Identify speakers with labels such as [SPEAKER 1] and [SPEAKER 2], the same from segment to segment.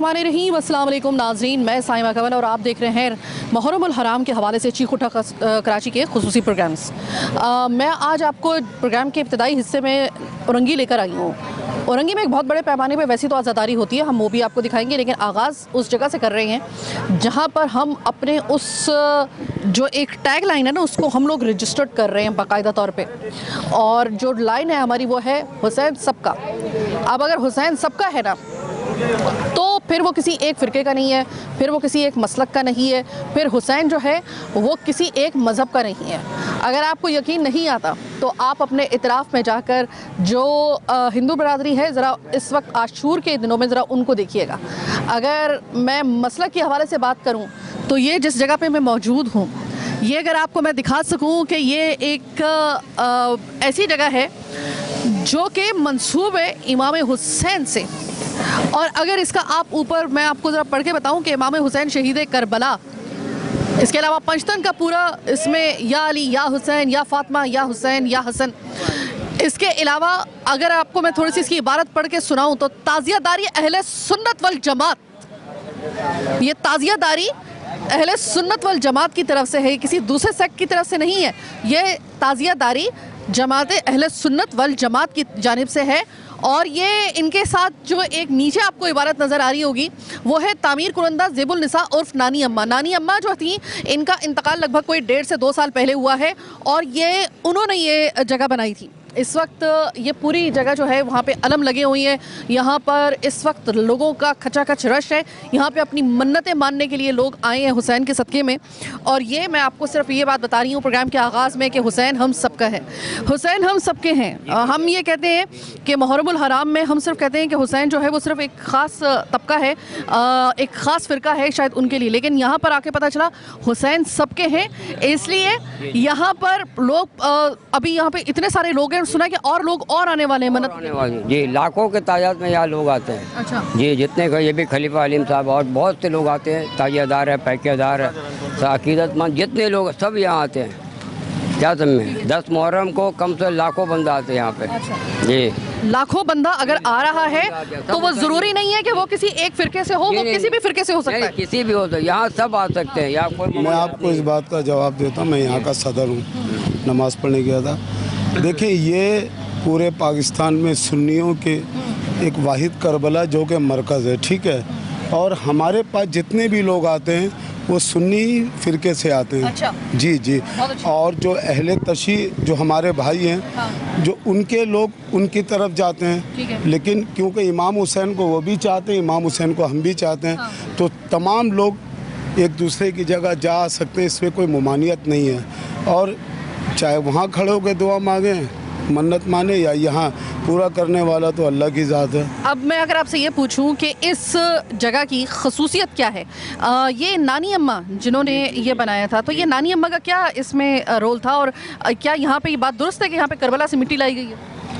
[SPEAKER 1] बिस्मिल्लाहिर्रहमानिर्रहीम। अस्सलाम वालेकुम नाज़रीन, मैं साइमा कमल और आप देख रहे हैं मुहर्रमुल हराम के हवाले से चीख उठा कराची के खुसूसी प्रोग्राम्स। मैं आज आपको प्रोग्राम के इब्तदाई हिस्से में औरंगी लेकर आई हूँ। औरंगी में एक बहुत बड़े पैमाने पे वैसे तो आज़ादारी होती है, हम वो भी आपको दिखाएंगे, लेकिन आगाज़ उस जगह से कर रहे हैं जहाँ पर हम अपने उस जो एक टैग लाइन है ना, उसको हम लोग रजिस्टर्ड कर रहे हैं बाकायदा तौर पे। और जो लाइन है हमारी वो है हुसैन सबका। अब अगर हुसैन सबका है ना, तो फिर वो किसी एक फ़िरके का नहीं है, फिर वो किसी एक मसलक का नहीं है, फिर हुसैन जो है वो किसी एक मज़हब का नहीं है। अगर आपको यकीन नहीं आता तो आप अपने इतराफ़ में जाकर जो हिंदू बरादरी है, ज़रा इस वक्त आशूर के दिनों में ज़रा उनको देखिएगा। अगर मैं मसलक के हवाले से बात करूँ तो ये जिस जगह पे मैं मौजूद हूँ, ये अगर आपको मैं दिखा सकूँ कि ये एक ऐसी जगह है जो कि मंसूब है इमाम हुसैन से। और अगर इसका आप ऊपर मैं आपको ज़रा पढ़ के बताऊं कि इमाम हुसैन शहीद करबला, इसके अलावा पंचतन का पूरा इसमें या अली या हुसैन या फातिमा या हुसैन या हसन। इसके अलावा अगर आपको मैं थोड़ी सी इसकी इबारत पढ़ के सुनाऊं तो ताज़ियादारी अहले सुन्नत वल जमात, ये ताज़ियादारी अहले सुन्नत वल जमात की तरफ से है, किसी दूसरे सेक्ट की तरफ से नहीं है। ये ताज़ियादारी जमात अहले सुन्नत वल जमात की जानिब से है। और ये इनके साथ जो एक नीचे आपको इबारत नज़र आ रही होगी वो है तामीर कुरंदा ज़ेबुल निसा उर्फ नानी अम्मा। नानी अम्मा जो थी, इनका इंतकाल लगभग कोई 1.5 से 2 साल पहले हुआ है और ये उन्होंने ये जगह बनाई थी। इस वक्त ये पूरी जगह जो है वहाँ पे अलम लगे हुई हैं। यहाँ पर इस वक्त लोगों का खचाखच रश है। यहाँ पे अपनी मन्नतें मानने के लिए लोग आए हैं हुसैन के सदक़े में। और ये मैं आपको सिर्फ ये बात बता रही हूँ प्रोग्राम के आगाज़ में कि हुसैन हम सबका है, हुसैन हम सबके हैं। हम ये कहते हैं कि मुहर्रमुल हराम में हम सिर्फ कहते हैं कि हुसैन जो है वो सिर्फ एक ख़ास तबका है, एक ख़ास फ़िरका है शायद उनके लिए, लेकिन यहाँ पर आके पता चला हुसैन सबके हैं। इसलिए यहाँ पर लोग अभी यहाँ पे इतने सारे लोग हैं, सुना कि और लोग और आने वाले हैं, मन्नत
[SPEAKER 2] जी लाखों के तादाद में यहाँ लोग आते हैं।
[SPEAKER 1] अच्छा
[SPEAKER 2] जी, जितने का ये भी खलीफा अलीम साहब और बहुत से लोग आते हैं, ताजियादार है, पैकेदार है, अकीदतमंद जितने लोग सब यहाँ आते हैं। क्या समझे 10 मुहर्रम को कम से लाखों बंदा आते हैं यहाँ पे। अच्छा। जी
[SPEAKER 1] लाखों बंदा अगर आ रहा है तो वो ज़रूरी नहीं है कि वो किसी एक फ़िरके से हो, वो किसी भी फ़िरके से हो सकता है,
[SPEAKER 2] किसी भी हो तो यहाँ सब आ सकते हैं। यहाँ कोई
[SPEAKER 3] मैं आपको इस बात का जवाब देता हूँ, मैं यहाँ का सदर हूँ, नमाज़ पढ़ने गया था। देखिए ये पूरे पाकिस्तान में सुन्नियों के एक वाहिद करबला जो कि मरकज़ है, ठीक है। और हमारे पास जितने भी लोग आते हैं वो सुन्नी फ़िरके से आते हैं।
[SPEAKER 1] अच्छा।
[SPEAKER 3] जी जी। और जो अहले तशी जो हमारे भाई हैं,
[SPEAKER 1] हाँ।
[SPEAKER 3] जो उनके लोग उनकी तरफ जाते हैं, लेकिन क्योंकि इमाम हुसैन को वो भी चाहते हैं, इमाम हुसैन को हम भी चाहते हैं,
[SPEAKER 1] हाँ।
[SPEAKER 3] तो तमाम लोग एक दूसरे की जगह जा सकते हैं, इसमें कोई ममानियत नहीं है। और चाहे वहाँ खड़े होकर दुआ मांगें, मन्नत माने, या यहाँ पूरा करने वाला तो अल्लाह की ज़ात है।
[SPEAKER 1] अब मैं अगर आपसे ये पूछूं कि इस जगह की खसूसियत क्या है, ये नानी अम्मा जिन्होंने ये बनाया था, तो ये नानी अम्मा का क्या इसमें रोल था, और क्या यहाँ पे ये बात दुरुस्त है कि यहाँ पे करबला से मिट्टी लाई गई है?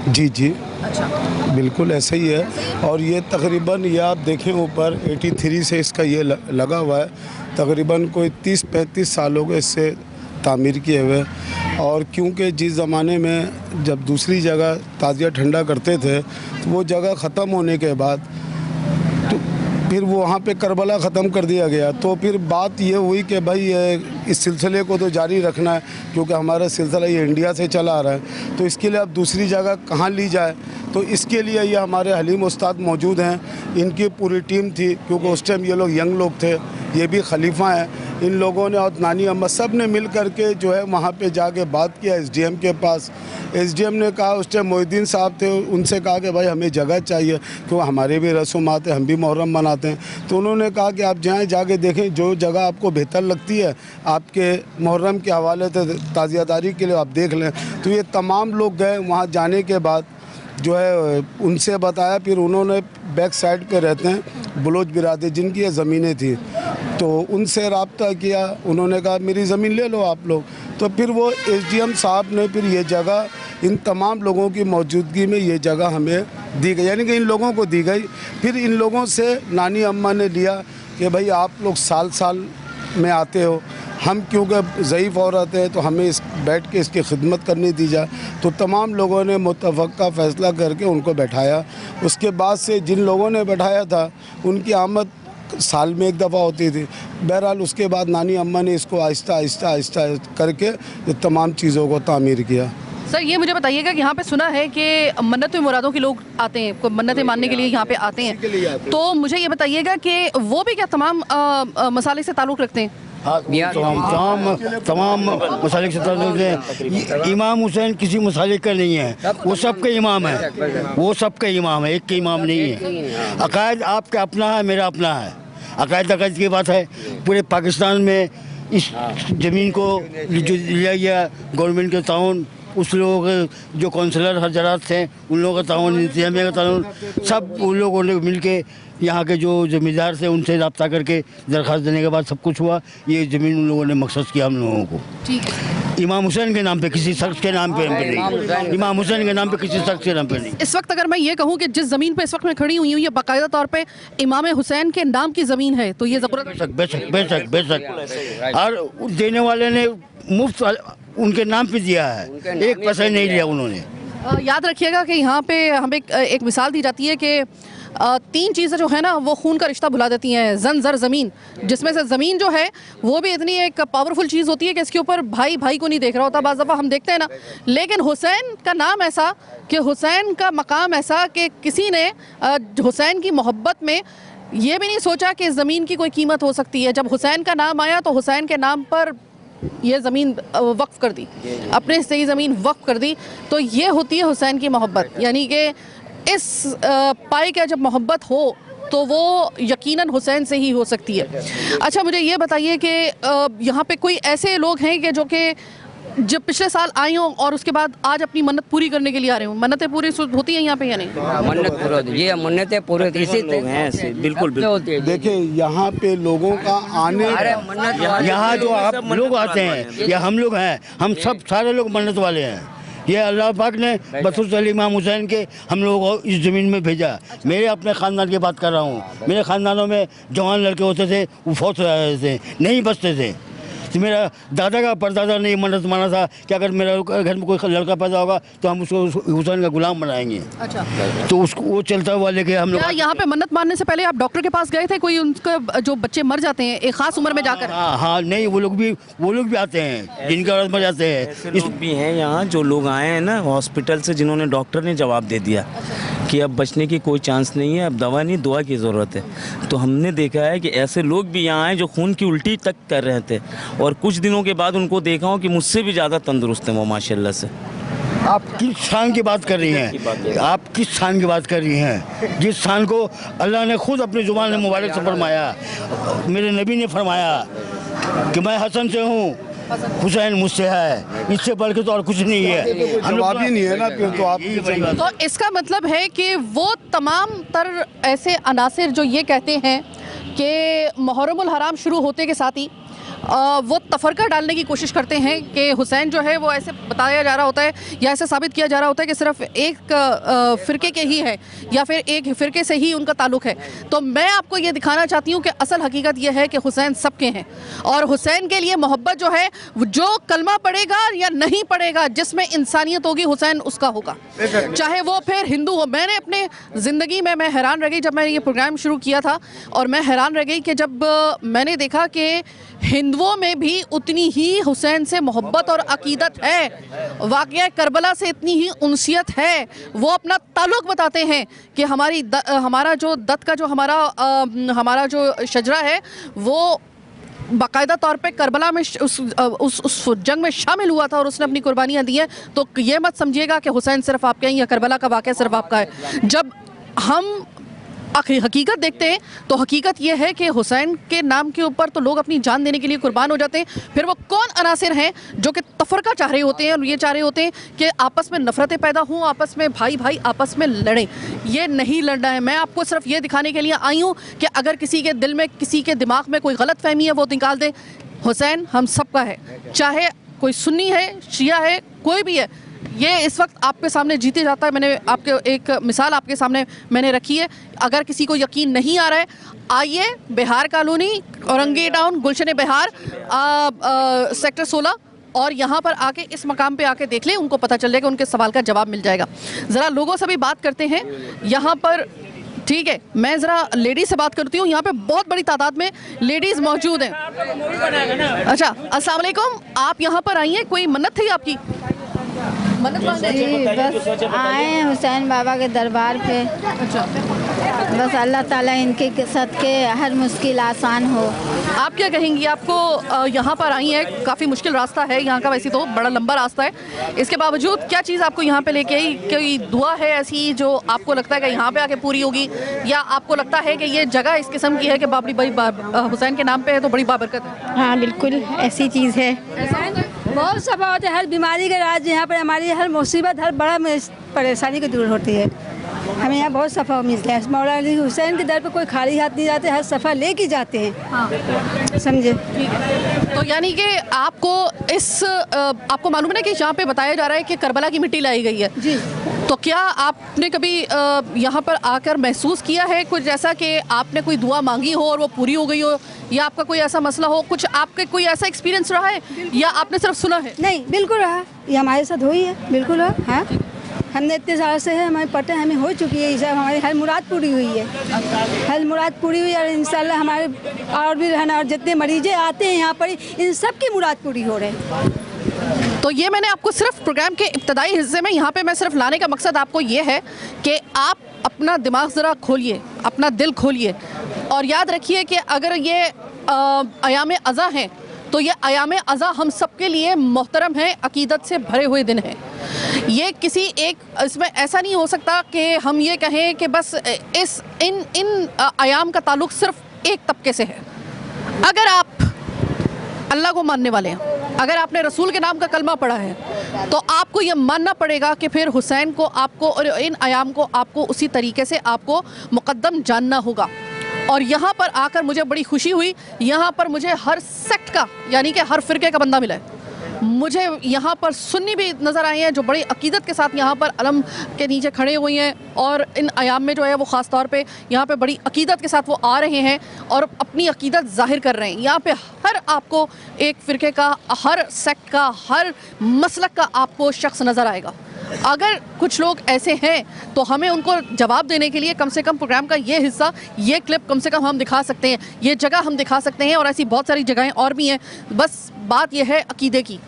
[SPEAKER 3] जी जी।
[SPEAKER 1] अच्छा,
[SPEAKER 3] बिल्कुल ऐसा ही है। और ये तकरीबन ये आप देखें ऊपर 83 से इसका ये लगा हुआ है, तकरीबन कोई 30-35 साल हो गए इससे तामीर किए हुए। और क्योंकि जिस ज़माने में जब दूसरी जगह ताज़िया ठंडा करते थे तो वो जगह ख़त्म होने के बाद तो फिर वो वहाँ पे करबला ख़त्म कर दिया गया। तो फिर बात ये हुई कि भाई इस सिलसिले को तो जारी रखना है, क्योंकि हमारा सिलसिला ये इंडिया से चला आ रहा है, तो इसके लिए अब दूसरी जगह कहाँ ली जाए। तो इसके लिए ये हमारे हलीम उस्ताद मौजूद हैं, इनकी पूरी टीम थी, क्योंकि उस टाइम ये लोग यंग लोग थे, ये भी खलीफा हैं। इन लोगों ने और नानी अम्मा सब ने मिल कर के जो है वहाँ पे जाके बात किया एसडीएम के पास। एसडीएम ने कहा, उस टाइम मोहिद्दीन साहब थे, उनसे कहा कि भाई हमें जगह चाहिए, क्योंकि हमारे भी रसूमात हैं, हम भी मुहर्रम मनाते हैं। तो उन्होंने कहा कि आप जाएँ, जाके देखें, जो जगह आपको बेहतर लगती है आपके मुहर्रम के हवाले से ताज़ियादारी के लिए आप देख लें। तो ये तमाम लोग गए, वहाँ जाने के बाद जो है उनसे बताया, फिर उन्होंने बैक साइड पे रहते हैं बलोच बिरादरी जिनकी ये ज़मीनें थी, तो उनसे रब्ता किया, उन्होंने कहा मेरी ज़मीन ले लो आप लोग। तो फिर वो एसडीएम साहब ने फिर ये जगह इन तमाम लोगों की मौजूदगी में ये जगह हमें दी गई, यानी कि इन लोगों को दी गई। फिर इन लोगों से नानी अम्मा ने लिया कि भाई आप लोग साल साल में आते हो, हम क्योंकि ज़ईफ़ औरत हैं तो हमें इस बैठ के इसकी खिदमत करनी दी जाए। तो तमाम लोगों ने मुतफ़क़ा फ़ैसला करके उनको बैठाया। उसके बाद से जिन लोगों ने बैठाया था उनकी आमद साल में एक दफ़ा होती थी। बहरहाल उसके बाद नानी अम्मा ने इसको आहिस्ता आहिस्ता आहिस्ता करके ये तमाम चीज़ों को तामीर किया।
[SPEAKER 1] सर ये मुझे बताइएगा कि यहाँ पे सुना है कि मन्नत मुरादों के लोग आते हैं, कोई मन्नतें मानने के लिए यहाँ पे आते हैं, तो मुझे ये बताइएगा कि वो भी क्या तमाम मसाले से ताल्लुक़ रखते हैं?
[SPEAKER 4] हाँ, तमाम मसाले के ताल्लुक़ हैं। इमाम हुसैन किसी मसाले का नहीं है, वो सबके इमाम है, वो सबके इमाम है, एक के इमाम नहीं है। अकायद आपका अपना है, मेरा अपना है। अकायद अकायद की बात है। पूरे पाकिस्तान में इस ज़मीन को जो लिया गया गवर्नमेंट के ताउन, उस लोगों के जो काउंसलर हजरात थे उन लोगों का ताउन, इंतजामिया का ताउन, सब उन लोगों ने मिल के यहाँ के जो ज़मींदार थे उनसे रब्ता करके दरख्वास्त देने के बाद सब कुछ हुआ। ये ज़मीन उन लोगों ने मखसूस किया हम लोगों को।
[SPEAKER 1] ठीक है।
[SPEAKER 4] इमाम हुसैन के नाम पे, किसी शख्स के नाम पे नहीं। इमाम हुसैन के नाम पे किसी शख्स के नाम पे नहीं।
[SPEAKER 1] इस वक्त अगर मैं ये कहूँ कि जिस ज़मीन पे इस वक्त मैं खड़ी हुई हूँ ये बाकायदा तौर पे इमाम हुसैन के नाम की ज़मीन है, तो ये ज़रूरत
[SPEAKER 4] बेशक बेशक बेशक और देने वाले ने मुफ्त उनके नाम पे दिया है, एक पैसा नहीं लिया उन्होंने।
[SPEAKER 1] याद रखिएगा कि यहाँ पे हमें एक मिसाल दी जाती है कि 3 चीज़ें जो है ना वो खून का रिश्ता भुला देती हैं। जन जर ज़मीन, जिसमें से ज़मीन जो है वो भी इतनी एक पावरफुल चीज़ होती है कि इसके ऊपर भाई भाई को नहीं देख रहा होता, बाज़ दफ़ा हम देखते हैं ना। लेकिन हुसैन का नाम ऐसा कि हुसैन का मकाम ऐसा कि किसी ने हुसैन की मोहब्बत में ये भी नहीं सोचा कि ज़मीन की कोई कीमत हो सकती है। जब हुसैन का नाम आया तो हुसैन के नाम पर ये ज़मीन वक्फ़ कर दी, अपने से ही ज़मीन वक्फ़ कर दी। तो ये होती है हुसैन की मोहब्बत, यानी कि इस पाए का जब मोहब्बत हो तो वो यकीनन हुसैन से ही हो सकती है। अच्छा मुझे ये बताइए कि यहाँ पे कोई ऐसे लोग हैं कि जो कि जब पिछले साल आए हों और उसके बाद आज अपनी मन्नत पूरी करने के लिए आ रहे हों? मन्नतें पूरी होती हैं यहाँ पे या नहीं?
[SPEAKER 2] मन्नत पूरी होती है, ये मन्नतें पूरी होती इसी
[SPEAKER 5] लोग हैं ऐसे, बिल्कुल
[SPEAKER 2] होती है।
[SPEAKER 3] देखिए यहाँ पे लोगों का आने,
[SPEAKER 4] यहाँ जो आप लोग आते हैं या हम लोग हैं, हम सब सारे लोग मन्नत वाले हैं। ये अल्लाह पाक ने बखुसूस इमाम हुसैन के हम लोगों को इस ज़मीन में भेजा। मेरे अपने ख़ानदान की बात कर रहा हूँ। मेरे ख़ानदानों में जवान लड़के होते थे, वो फौत हो जाते थे, नहीं बचते थे। तो मेरा दादा का परदादा ने मन्नत माना था कि अगर मेरा घर में कोई लड़का पैदा होगा तो हम उसको हुसैन का गुलाम बनाएंगे।
[SPEAKER 1] अच्छा,
[SPEAKER 4] तो उसको वो चलता हुआ लेके हम लोग।
[SPEAKER 1] यहाँ पे मन्नत मानने से पहले आप डॉक्टर के पास गए थे? कोई उनका जो बच्चे मर जाते हैं एक ख़ास उम्र में जाकर?
[SPEAKER 4] हाँ, नहीं वो लोग भी आते हैं जिनके औरत मर जाते हैं।
[SPEAKER 5] ऐसे लोग भी हैं यहाँ जो लोग आए हैं ना हॉस्पिटल से, जिन्होंने डॉक्टर ने जवाब दे दिया कि अब बचने की कोई चांस नहीं है, अब दवा नहीं दुआ की ज़रूरत है। तो हमने देखा है कि ऐसे लोग भी यहाँ आए जो खून की उल्टी तक कर रहे थे और कुछ दिनों के बाद उनको देखा हूँ कि मुझसे भी ज़्यादा तंदुरुस्त हैं वो माशाल्लाह से।
[SPEAKER 4] आप किस स्थान की बात कर रही हैं? आप किस स्थान की बात कर रही हैं? जिस स्थान को अल्लाह ने खुद अपनी ज़ुबान में मुबारक से फरमाया, मेरे नबी ने फरमाया कि मैं हसन से हूँ, हुसैन मुझसे है, इससे बढ़ के तो और कुछ नहीं है। हम लोग
[SPEAKER 3] जवाब ही नहीं है ना, फिर तो आप
[SPEAKER 1] तो इसका मतलब है कि वो तमाम तर ऐसे अनासिर जो ये कहते हैं कि मुहर्रमुल हराम शुरू होते के साथ ही वो तफरका डालने की कोशिश करते हैं कि हुसैन जो है वो ऐसे बताया जा रहा होता है या ऐसे साबित किया जा रहा होता है कि सिर्फ एक फ़िरके के ही है या फिर एक फ़िरके से ही उनका ताल्लुक़ है। तो मैं आपको ये दिखाना चाहती हूँ कि असल हकीकत ये है कि हुसैन सबके हैं और हुसैन के लिए मोहब्बत जो है, जो कलमा पड़ेगा या नहीं पड़ेगा, जिसमें इंसानियत होगी हुसैन उसका होगा, चाहे वो फिर हिंदू हो। मैंने अपने ज़िंदगी में मैं हैरान रह गई जब मैंने ये प्रोग्राम शुरू किया था, और मैं हैरान रह गई कि जब मैंने देखा कि हिंदुओं में भी उतनी ही हुसैन से मोहब्बत और अकीदत है, वाक़या करबला से इतनी ही उनसियत है। वो अपना ताल्लुक़ बताते हैं कि हमारा जो दत्त का जो हमारा जो शजरा है वो बाकायदा तौर पे करबला में उस जंग में शामिल हुआ था और उसने अपनी कुर्बानियाँ दी हैं। तो ये मत समझिएगा कि हुसैन सिर्फ आपके हैं या करबला का वाक़या सिर्फ आपका है। जब हम हकीकत देखते हैं तो हकीकत ये है कि हुसैन के नाम के ऊपर तो लोग अपनी जान देने के लिए कुर्बान हो जाते हैं। फिर वो कौन अनासिर हैं जो कि तफरका चाह रहे होते हैं और ये चाह रहे होते हैं कि आपस में नफ़रतें पैदा हों, आपस में भाई भाई आपस में लड़ें। ये नहीं लड़ना है। मैं आपको सिर्फ ये दिखाने के लिए आई हूँ कि अगर किसी के दिल में, किसी के दिमाग में कोई गलत फहमी है वो निकाल दें। हुसैन हम सबका है, चाहे कोई सुन्नी है, शिया है, कोई भी है, ये इस वक्त आपके सामने जीते जाता है। मैंने आपके एक मिसाल आपके सामने मैंने रखी है। अगर किसी को यकीन नहीं आ रहा है, आइए बिहार कॉलोनी, औरंगी टाउन, गुलशन बिहार, सेक्टर 16, और यहाँ पर आके इस मकाम पे आके देख लें, उनको पता चल जाएगा, उनके सवाल का जवाब मिल जाएगा। ज़रा लोगों से भी बात करते हैं यहाँ पर। ठीक है, मैं ज़रा लेडीज़ से बात करती हूँ। यहाँ पे बहुत बड़ी तादाद में लेडीज़ मौजूद हैं। अच्छा, अस्सलाम वालेकुम। आप यहाँ पर आई हैं, कोई मन्नत थी आपकी? मन्नत मांगने?
[SPEAKER 6] जी, बस आए हैं हुसैन बाबा के दरबार पे।
[SPEAKER 1] अच्छा,
[SPEAKER 6] बस अल्लाह ताला इनके सदके हर मुश्किल आसान हो।
[SPEAKER 1] आप क्या कहेंगी? आपको यहाँ पर आई हैं, काफ़ी मुश्किल रास्ता है यहाँ का, वैसे तो बड़ा लंबा रास्ता है, इसके बावजूद क्या चीज़ आपको यहाँ पे लेके आई? कोई दुआ है ऐसी जो आपको लगता है कि यहाँ पे आके पूरी होगी, या आपको लगता है कि ये जगह इस किस्म की है कि बाबरी भाई हुसैन के नाम पे है तो बड़ी बाबरकत है?
[SPEAKER 6] हाँ बिल्कुल ऐसी चीज़ है। बहुत सफा होता है, हर बीमारी का इलाज यहाँ पर, हमारी हर मुसीबत, हर बड़ा परेशानी को दूर होती है। हमें यहाँ बहुत सफ़ा मिलता है। मौला अली हुसैन के दर पर कोई खाली हाथ नहीं जाते, हर सफ़ा लेके जाते हैं।
[SPEAKER 1] हाँ,
[SPEAKER 6] समझे?
[SPEAKER 1] ठीक है। तो यानी कि आपको आपको मालूम है ना कि यहाँ पे बताया जा रहा है कि करबला की मिट्टी लाई गई है
[SPEAKER 6] जी।
[SPEAKER 1] तो क्या आपने कभी यहाँ पर आकर महसूस किया है कुछ ऐसा कि आपने कोई दुआ मांगी हो और वो पूरी हो गई हो, या आपका कोई ऐसा मसला हो, कुछ आपके कोई ऐसा एक्सपीरियंस रहा है, या आपने सिर्फ सुना है?
[SPEAKER 6] नहीं, बिल्कुल रहा, ये हमारे साथ हुई है, बिल्कुल रहा। हाँ, हमने इतने साल से है, हमारे पता हमें हो चुकी है, ये सब हमारी हर मुराद पूरी हुई है। हर मुराद पूरी हुई है, और इंशाल्लाह हमारे और भी रहना, और जितने मरीज़ें आते हैं यहाँ पर, इन सब की मुराद पूरी हो रही है।
[SPEAKER 1] तो ये मैंने आपको सिर्फ प्रोग्राम के इब्तदाई हिस्से में यहाँ पे मैं सिर्फ लाने का मकसद आपको ये है कि आप अपना दिमाग ज़रा खोलिए, अपना दिल खोलिए, और याद रखिए कि अगर ये अयाम अज़ा हैं तो ये अयाम अज़ा हम सब के लिए मोहतरम है, अकीदत से भरे हुए दिन हैं। ये किसी एक इसमें ऐसा नहीं हो सकता कि हम ये कहें कि बस इन अयाम का ताल्लुक़ सिर्फ एक तबके से है। अगर आप अल्लाह को मानने वाले हैं, अगर आपने रसूल के नाम का कलमा पढ़ा है, तो आपको ये मानना पड़ेगा कि फिर हुसैन को आपको और इन अयाम को आपको उसी तरीके से आपको मुक़द्दम जानना होगा। और यहाँ पर आकर मुझे बड़ी खुशी हुई, यहाँ पर मुझे हर सेक्ट का यानी कि हर फ़िरके का बंदा मिला है। मुझे यहाँ पर सुन्नी भी नज़र आए हैं जो बड़ी अकीदत के साथ यहाँ पर अलम के नीचे खड़े हुए हैं, और इन अयाम में जो है वो ख़ास तौर पे यहाँ पे बड़ी अकीदत के साथ वो आ रहे हैं और अपनी अकीदत ज़ाहिर कर रहे हैं। यहाँ पे हर आपको एक फ़िरके का, हर सेक्ट का, हर मसलक का आपको शख्स नज़र आएगा। अगर कुछ लोग ऐसे हैं तो हमें उनको जवाब देने के लिए कम से कम प्रोग्राम का ये हिस्सा, ये क्लिप कम से कम हम दिखा सकते हैं, ये जगह हम दिखा सकते हैं, और ऐसी बहुत सारी जगहें और भी हैं। बस बात यह है अकीदे की।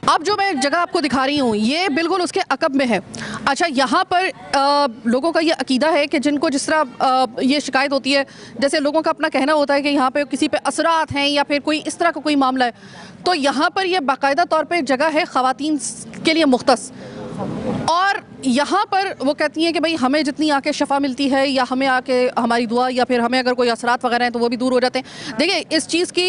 [SPEAKER 1] अब जो मैं जगह आपको दिखा रही हूँ ये बिल्कुल उसके अकब में है। अच्छा, यहाँ पर लोगों का ये अकीदा है कि जिनको जिस तरह ये शिकायत होती है, जैसे लोगों का अपना कहना होता है कि यहाँ पे किसी पे असरात हैं या फिर कोई इस तरह का कोई मामला है, तो यहाँ पर ये बाकायदा तौर पे जगह है ख़वातीन के लिए मुख्तस। और यहाँ पर वो कहती हैं कि भाई हमें जितनी आके शफ़ा मिलती है, या हमें आके हमारी दुआ, या फिर हमें अगर कोई असरात वगैरह हैं तो वो भी दूर हो जाते हैं। देखिए, इस चीज़ की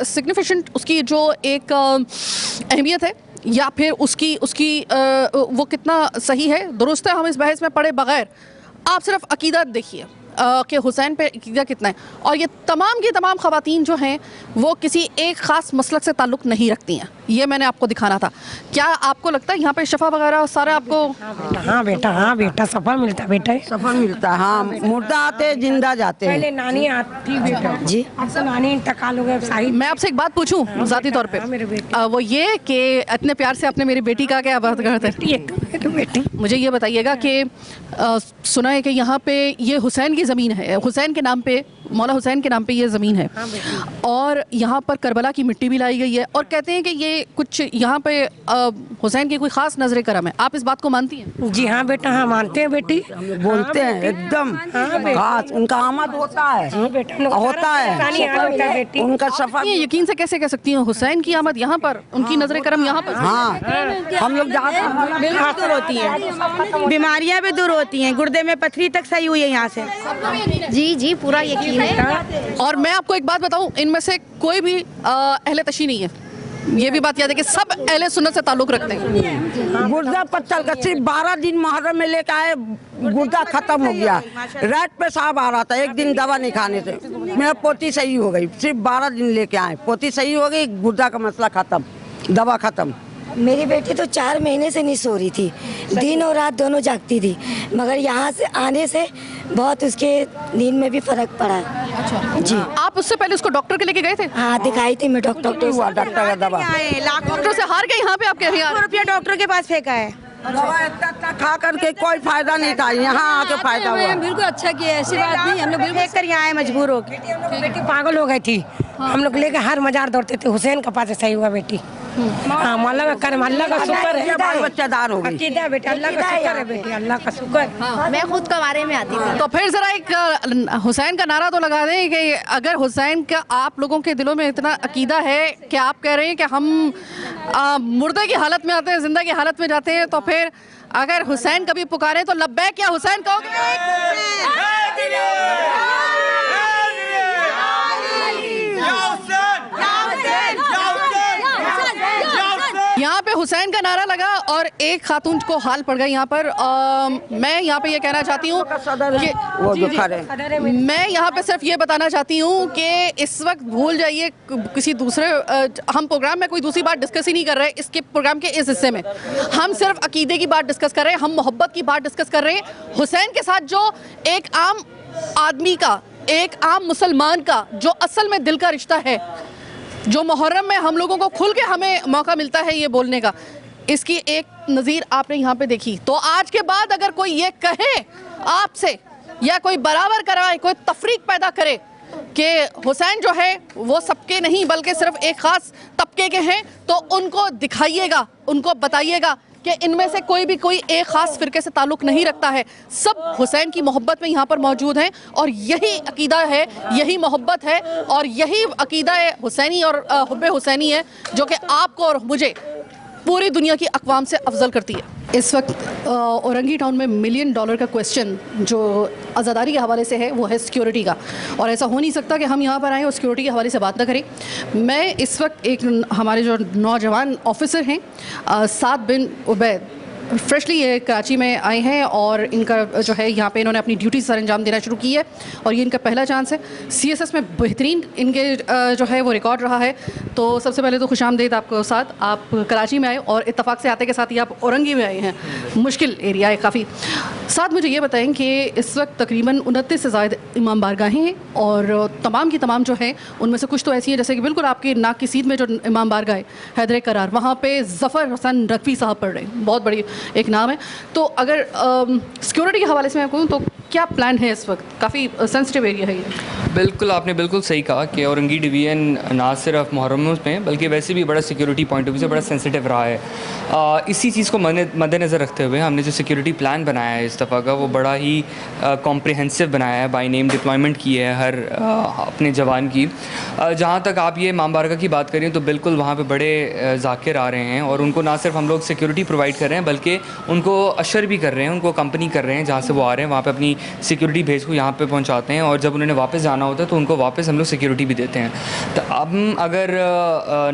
[SPEAKER 1] सिग्निफिकेंट उसकी जो एक अहमियत है, या फिर उसकी वो कितना सही है, दुरुस्त है, हम इस बहस में पढ़े बग़ैर आप सिर्फ अकीदत देखिए कि हुसैन पे अकीदा कितना है। और ये तमाम की तमाम ख़वातीन जो हैं वो किसी एक ख़ास मसलक से ताल्लुक़ नहीं रखती हैं। ये मैंने आपको दिखाना था। क्या आपको लगता है यहाँ पे शफ़ा वगैरह सारा आपको?
[SPEAKER 7] हाँ बेटा सफ़ा मिलता बेटा,
[SPEAKER 8] सफर मिलता है। हाँ, मुर्दा आते जिंदा जाते हैं।
[SPEAKER 7] पहले नानी आती बेटा जी, अब तो नानी इंतकाल हो गया साहिब।
[SPEAKER 1] मैं आपसे एक बात पूछूं ज़ाती तौर पे, वो ये कि इतने प्यार से आपने मेरी बेटी का क्या बात करते हैं,
[SPEAKER 7] बेटी
[SPEAKER 1] मुझे ये बताइएगा कि सुना है कि यहाँ पे ये हुसैन की ज़मीन है, हुसैन के नाम पे मौला हुसैन के नाम पे ये ज़मीन है और यहाँ पर करबला की मिट्टी भी लाई गई है और कहते हैं कि ये कुछ यहाँ पे हुसैन की कोई ख़ास नजर करम है। आप इस बात को मानती हैं?
[SPEAKER 7] जी हाँ बेटा, हाँ मानते हैं बेटी।
[SPEAKER 8] बोलते हैं एकदम खास, उनका आमद होता है,
[SPEAKER 7] हाँ बेटा, हम लोग
[SPEAKER 8] होता है
[SPEAKER 7] बेटी।
[SPEAKER 8] उनका सफर।
[SPEAKER 1] ये यकीन से कैसे कह सकती हूँ हुसैन की आमद यहाँ पर, उनकी नजर करम यहाँ पर?
[SPEAKER 8] हाँ, हम लोग जहाँ
[SPEAKER 9] बिल्कुल दूर होती हैं, बीमारियां भी दूर होती हैं, गुर्दे में पथरी तक सही हुई है यहाँ से। जी जी, पूरा यकीन है।
[SPEAKER 1] और मैं आपको एक बात बताऊं, इनमें से कोई भी अहले तशी नहीं है, ये भी बात याद है कि सब अहले सुन्नत से ताल्लुक रखते हैं।
[SPEAKER 8] गुर्दा पत्थर का सिर्फ 12 दिन मुहर्रम में लेकर आए, गुर्दा खत्म हो गया। रात पे साहब आ रहा था, एक दिन दवा नहीं खाने से मेरा पोती सही हो गई। सिर्फ 12 दिन लेके आए, पोती सही हो गई, गुर्दा का मसला खत्म, दवा खत्म।
[SPEAKER 10] मेरी बेटी तो 4 महीने से नहीं सो रही थी, दिन और रात दोनों जागती थी, मगर यहाँ से आने से बहुत उसके नींद में भी फर्क पड़ा।
[SPEAKER 1] अच्छा
[SPEAKER 10] जी।
[SPEAKER 1] आप उससे पहले उसको डॉक्टर के लेके गए थे?
[SPEAKER 10] हाँ, दिखाई थी मैं डॉक्टर
[SPEAKER 8] हुआ डॉक्टर का दवा,
[SPEAKER 9] लाखों
[SPEAKER 1] डॉक्टर से हार गए, यहाँ पे आप कह रही हैं?
[SPEAKER 9] रुपया डॉक्टर के पास फेंका है।
[SPEAKER 8] दवा इतना खा करके कोई फायदा नहीं था, यहाँ आके फायदा हुआ।
[SPEAKER 6] बिल्कुल अच्छा किया, ऐसी बात नहीं, हम लोग बिल्कुल
[SPEAKER 9] फेंक कर यहाँ आए मजबूर हो के। बेटी पागल हो गई थी, हम लोग लेकर हर मजार दौड़ते थे, हुसैन का पास सही हुआ बेटी। हाँ, अल्लाह का करम, अल्लाह का शुक्र है,
[SPEAKER 8] बाल बच्चेदार हो गई।
[SPEAKER 9] अकीदा बेटा, अल्लाह का शुक्र है बेटी, अल्लाह का शुक्र।
[SPEAKER 10] मैं खुद कवारे में आती थी।
[SPEAKER 1] तो फिर जरा एक हुसैन का नारा तो लगा दें कि अगर हुसैन का आप लोगों के दिलों में इतना अकीदा है कि आप कह रहे हैं कि हम मुर्दे की हालत में आते हैं, जिंदा की हालत में जाते हैं, तो फिर अगर हुसैन कभी पुकारे तो लब्बैक या हुसैन कहोगे? यहाँ पे हुसैन का नारा लगा और एक खातून को हाल पड़ गई यहाँ पर। मैं यहाँ पे ये कहना चाहती हूँ कि
[SPEAKER 8] वो जो खड़े,
[SPEAKER 1] मैं यहाँ पे सिर्फ ये बताना चाहती हूँ कि इस वक्त भूल जाइए किसी दूसरे, हम प्रोग्राम में कोई दूसरी बात डिस्कस ही नहीं कर रहे। इसके प्रोग्राम के इस हिस्से में हम सिर्फ अकीदे की बात डिस्कस कर रहे हैं, हम मोहब्बत की बात डिस्कस कर रहे हैं। हुसैन के साथ जो एक आम आदमी का, एक आम मुसलमान का जो असल में दिल का रिश्ता है, जो मुहर्रम में हम लोगों को खुल के हमें मौका मिलता है ये बोलने का, इसकी एक नज़ीर आपने यहाँ पे देखी। तो आज के बाद अगर कोई ये कहे आपसे या कोई बराबर कराए, कोई तफरीक पैदा करे कि हुसैन जो है वो सबके नहीं बल्कि सिर्फ एक ख़ास तबके के हैं, तो उनको दिखाइएगा, उनको बताइएगा कि इनमें से कोई भी कोई एक ख़ास फ़िरके से ताल्लुक़ नहीं रखता है, सब हुसैन की मोहब्बत में यहाँ पर मौजूद हैं। और यही अकीदा है, यही मोहब्बत है और यही अकीदा हुसैनी और हुब्बे हुसैनी है जो कि आपको और मुझे पूरी दुनिया की अक़वाम से अफजल करती है। इस वक्त औरंगी टाउन में $1 मिलियन का क्वेश्चन जो आज़ादारी के हवाले से है वो है सिक्योरिटी का, और ऐसा हो नहीं सकता कि हम यहाँ पर आएँ और सिक्योरिटी के हवाले से बात ना करें। मैं इस वक्त एक हमारे जो नौजवान ऑफिसर हैं साद बिन उबैद, फ्रेशली ये कराची में आए हैं और इनका जो है यहाँ पे इन्होंने अपनी ड्यूटी सर अंजाम देना शुरू की है और ये इनका पहला चांस है। CSS में बेहतरीन इनके जो है वो रिकॉर्ड रहा है। तो सबसे पहले तो खुशामदीद आपको साथ, आप कराची में आए और इत्तफाक से आते के साथ ही आप औरंगी में आए हैं, मुश्किल एरिया है काफ़ी। साथ मुझे ये बताएं कि इस वक्त तकरीबन 29 से ज़ायद इमाम बारगाहें हैं और तमाम की तमाम जो हैं उनमें से कुछ तो ऐसी हैं जैसे कि बिल्कुल आपके नाक की सीध में जो इमाम बारगाह है हैदर करार, वहाँ पे ज़फ़र हसन रकवी साहब पढ़ रहे हैं, बहुत बड़ी एक नाम है। तो अगर सिक्योरिटी के हवाले से मैं कहूँ तो क्या प्लान है इस वक्त? काफ़ी सेंसिटिव एरिया है ये।
[SPEAKER 11] बिल्कुल, आपने बिल्कुल सही कहा कि औरंगी डिवीज़न ना सिर्फ मुहर्रम में बल्कि वैसे भी बड़ा सिक्योरिटी पॉइंट ऑफ व्यू से बड़ा सेंसिटिव रहा है। इसी चीज़ को मद्देनज़र रखते हुए हमने जो सिक्योरिटी प्लान बनाया है इस दफ़ा का, वो बड़ा ही कॉम्प्रिहेंसिव बनाया है, बाई नेम डिप्लॉयमेंट की है हर अपने जवान की। जहाँ तक आप ये इमाम बारगाह की बात करें तो बिल्कुल वहाँ पर बड़े ज़ाकिर आ रहे हैं और उनको ना सिर्फ हम लोग सिक्योरिटी प्रोवाइड कर रहे हैं बल्कि उनको अशर भी कर रहे हैं, उनको कंपनी कर रहे हैं जहाँ से वो आ रहे हैं, वहाँ पे अपनी सिक्योरिटी भेज को यहाँ पे पहुँचाते हैं और जब उन्होंने वापस जाना होता है तो उनको वापस हम लोग सिक्योरिटी भी देते हैं। तो अब अगर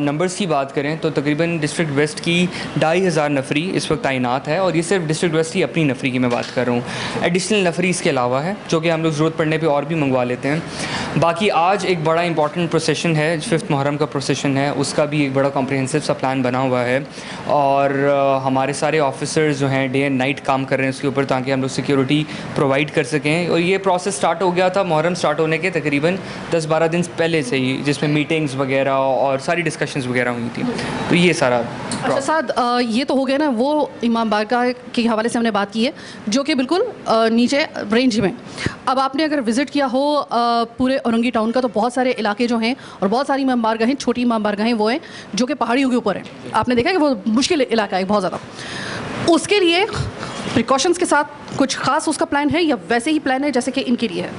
[SPEAKER 11] नंबर्स की बात करें तो तकरीबन डिस्ट्रिक्ट वेस्ट की 2500 नफरी इस वक्त तैनात है और ये सिर्फ डिस्ट्रिक्ट वेस्ट की अपनी नफरी की मैं बात कर रहा हूँ। एडिशनल नफरी इसके अलावा है जो कि हम लोग ज़रूरत पड़ने पर और भी मंगवा लेते हैं। बाकी आज एक बड़ा इंपॉर्टेंट प्रोसेशन है, 5th मुहर्रम का प्रोसेशन है, उसका भी एक बड़ा कॉम्प्रिहेंसिव सा प्लान बना हुआ है और हमारे सारे ऑफिसर्स जो हैं डे एंड नाइट काम कर रहे हैं उसके ऊपर ताकि हम लोग सिक्योरिटी प्रोवाइड कर सकें। और ये प्रोसेस स्टार्ट हो गया था मुहर्रम स्टार्ट होने के तकरीबन 10-12 दिन पहले से ही, जिसमें मीटिंग्स वगैरह और सारी डिस्कशंस वगैरह हुई थी। तो ये सारा
[SPEAKER 1] अच्छा साद, ये तो हो गया ना वो इमाम बारगाह के हवाले से हमने बात की है, जो कि बिल्कुल नीचे रेंज में। अब आपने अगर विज़िट किया हो पूरे औरंगी टाउन का, तो बहुत सारे इलाके जो हैं और बहुत सारी इमाम बारगाहें, छोटी इमाम बारगाहें वो हैं जो कि पहाड़ियों के ऊपर हैं। आपने देखा कि वो मुश्किल इलाका है बहुत ज़्यादा। उसके लिए प्रिकॉशंस के साथ कुछ खास उसका प्लान है या वैसे ही प्लान है जैसे कि इनके लिए है?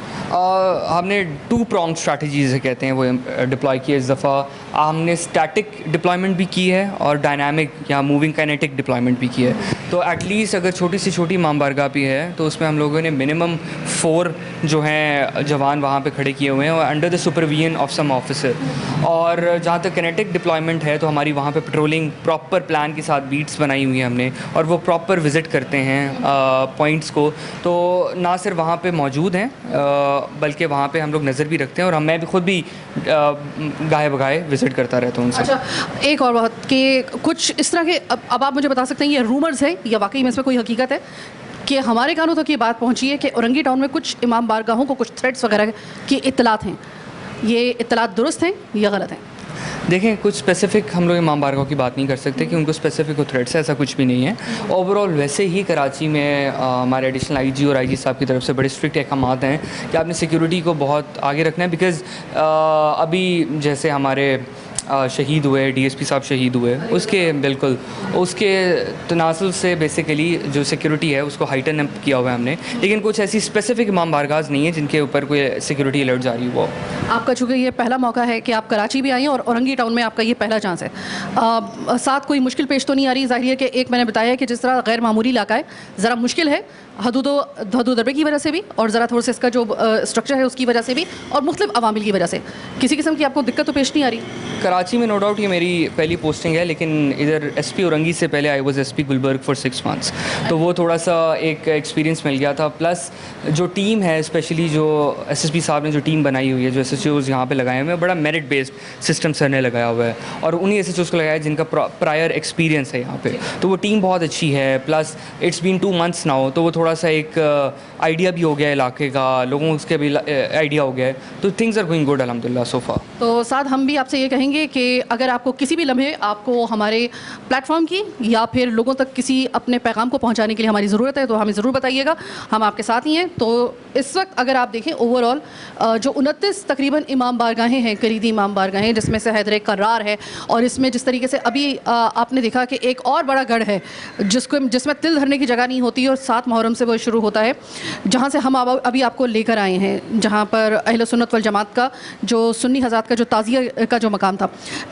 [SPEAKER 11] हमने 2 pronged स्ट्रैटेजीज़ कहते हैं वो डिप्लॉय किए इस दफ़ा। हमने स्टैटिक डिप्लॉयमेंट भी की है और डायनामिक या मूविंग काइनेटिक डिप्लॉयमेंट भी की है। तो एटलीस्ट अगर छोटी से छोटी इमाम बारगाह भी है तो उसमें हम लोगों ने मिनिमम 4 जो हैं जवान वहाँ पे खड़े किए हुए हैं और under the supervision of some officer. और जहाँ तक काइनेटिक डिप्लॉयमेंट है तो हमारी वहाँ पे पेट्रोलिंग प्रॉपर प्लान के साथ बीट्स बनाई हुई हैं हमने, और वो प्रॉपर विज़िट करते हैं पॉइंट्स को। तो ना सिर्फ वहाँ पे मौजूद हैं बल्कि वहाँ पे हम लोग नज़र भी रखते हैं, और मैं भी खुद भी गाहे बगाहे विज़िट करता रहता हूँ उनसे।
[SPEAKER 1] अच्छा, एक और बात कि कुछ इस तरह के अब आप मुझे बता सकते हैं ये रूमर्स है या वाकई में इसमें कोई हकीकत है कि हमारे कानों तक ये बात पहुँची है कि औरंगी टाउन में कुछ इमाम बारगाहों को कुछ थ्रेट्स वगैरह की इत्तलात हैं, ये इत्तलात दुरुस्त हैं या गलत हैं?
[SPEAKER 11] देखें, कुछ स्पेसिफिक हम लोग इमाम बारगाह की बात नहीं कर सकते कि उनको स्पेसिफिक थ्रेट्स है, ऐसा कुछ भी नहीं है। ओवरऑल वैसे ही कराची में हमारे एडिशनल आईजी और आईजी साहब की तरफ से बड़े स्ट्रिक्ट अहकाम हैं कि आपने सिक्योरिटी को बहुत आगे रखना है। बिकॉज़ अभी जैसे हमारे शहीद हुए, डीएसपी साहब शहीद हुए, उसके बिल्कुल उसके तनासुल से बेसिकली जो सिक्योरिटी है उसको हाइटन अप किया हुआ है हमने। लेकिन कुछ ऐसी स्पेसिफिक इमाम बारगाह नहीं है जिनके ऊपर कोई सिक्योरिटी अलर्ट जारी हुआ।
[SPEAKER 1] आपका चूँकि ये पहला मौका है कि आप कराची भी आई हैं और औरंगी टाउन में आपका ये पहला चांस है, साथ कोई मुश्किल पेश तो नहीं आ रही? ज़ाहिर है कि एक मैंने बताया है कि जिस तरह गैर मामूली इलाका है, ज़रा मुश्किल है हदूद-दरबे की वजह से भी, और ज़रा थोड़ा सा इसका जो स्ट्रक्चर है उसकी वजह से भी, और मुख्तलिफ अवामिल की वजह से। किसी किस्म की आपको दिक्कत तो पेश नहीं आ रही?
[SPEAKER 11] कराची में नो डाउट ये मेरी पहली पोस्टिंग है, लेकिन इधर एसपी औरंगी से पहले I was SP Gulberg for 6 months, तो वो थोड़ा सा एक एक्सपीरियंस मिल गया था। प्लस जो टीम है, स्पेशली जो एसएसपी साहब ने जो टीम बनाई हुई है, जो एसएचओज़ यहाँ पे लगाए हुए हैं, बड़ा मेरिट बेस्ड सिस्टम सर ने लगाया हुआ है, और उन्हीं एसएचओज़ को लगाया है जिनका प्रायर एक्सपीरियंस है यहाँ पे। तो वो टीम बहुत अच्छी है। Plus it's been 2 months now, तो वो थोड़ा सा एक आइडिया भी हो गया है इलाके का, लोगों को उसके भी आइडिया हो गया है। तो थिंग्स आर गोइंग गुड अल्हम्दुलिल्लाह सो फार।
[SPEAKER 1] तो साथ हम भी आपसे ये कहेंगे कि अगर आपको किसी भी लम्हे आपको हमारे प्लेटफॉर्म की या फिर लोगों तक किसी अपने पैगाम को पहुंचाने के लिए हमारी ज़रूरत है तो हमें ज़रूर बताइएगा, हम आपके साथ ही हैं। तो इस वक्त अगर आप देखें ओवरऑल जो 29 तकरीबन इमाम बारगाहें हैं, करीदी इमाम बारगाहें, जिसमें से हैदर कर्रार है, और इसमें जिस तरीके से अभी आपने देखा कि एक और बड़ा गढ़ है जिसमें तिल धरने की जगह नहीं होती, और 7 मुहर्रम से वो शुरू होता है, जहाँ से हम अभी आपको लेकर आए हैं, जहाँ पर अहले सुन्नत वल जमात का जो सुन्नी हज़रात का जो ताज़िया का जो मकाम था।